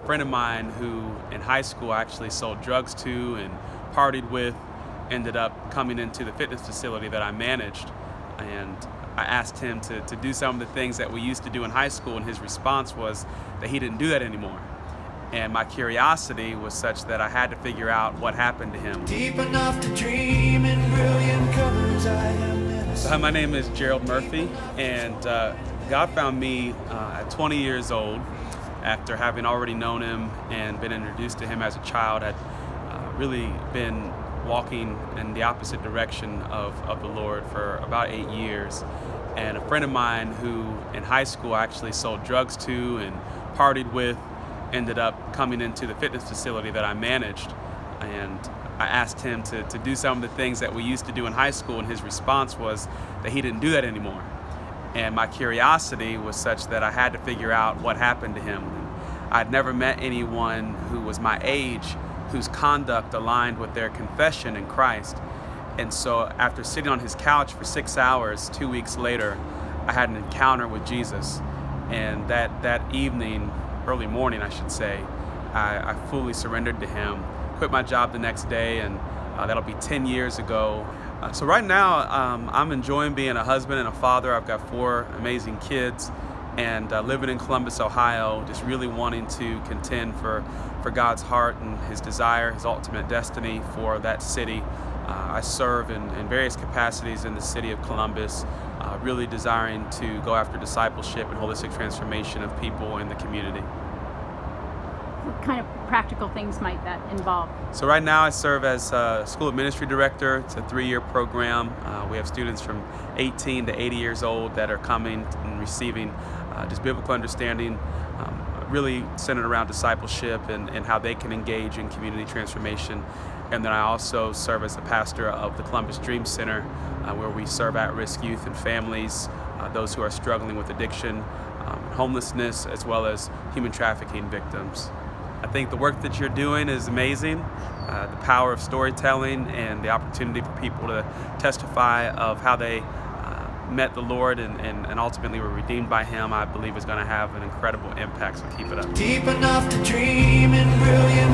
friend of mine who in high school I actually sold drugs to and partied with ended up coming into the fitness facility that I managed. And I asked him to do some of the things that we used to do in high school, and his response was that he didn't do that anymore. And my curiosity was such that I had to figure out what happened to him. Deep enough to dream in brilliant colors, I am innocent. My name is Gerald Murphy, and God found me at 20 years old after having already known him and been introduced to him as a child. I'd really been walking in the opposite direction of the Lord for about 8 years. And a friend of mine who in high school I actually sold drugs to and partied with ended up coming into the fitness facility that I managed. And I asked him to do some of the things that we used to do in high school, and his response was that he didn't do that anymore. And my curiosity was such that I had to figure out what happened to him. I'd never met anyone who was my age whose conduct aligned with their confession in Christ. And so after sitting on his couch for 6 hours, 2 weeks later, I had an encounter with Jesus. And that evening, early morning I should say, I fully surrendered to him, quit my job the next day, and that'll be 10 years ago. So right now I'm enjoying being a husband and a father. I've got 4 amazing kids, and living in Columbus, Ohio, just really wanting to contend for God's heart and his desire, his ultimate destiny for that city. I serve in various capacities in the city of Columbus, really desiring to go after discipleship and holistic transformation of people in the community. What kind of practical things might that involve? So right now I serve as School of Ministry Director. It's a 3-year program. We have students from 18 to 80 years old that are coming and receiving just biblical understanding, really centered around discipleship and how they can engage in community transformation. And then I also serve as the pastor of the Columbus Dream Center, where we serve at-risk youth and families, those who are struggling with addiction, homelessness, as well as human trafficking victims. I think the work that you're doing is amazing. The power of storytelling and the opportunity for people to testify of how they met the Lord and ultimately were redeemed by Him, I believe is going to have an incredible impact, so keep it up. Deep enough to dream in brilliant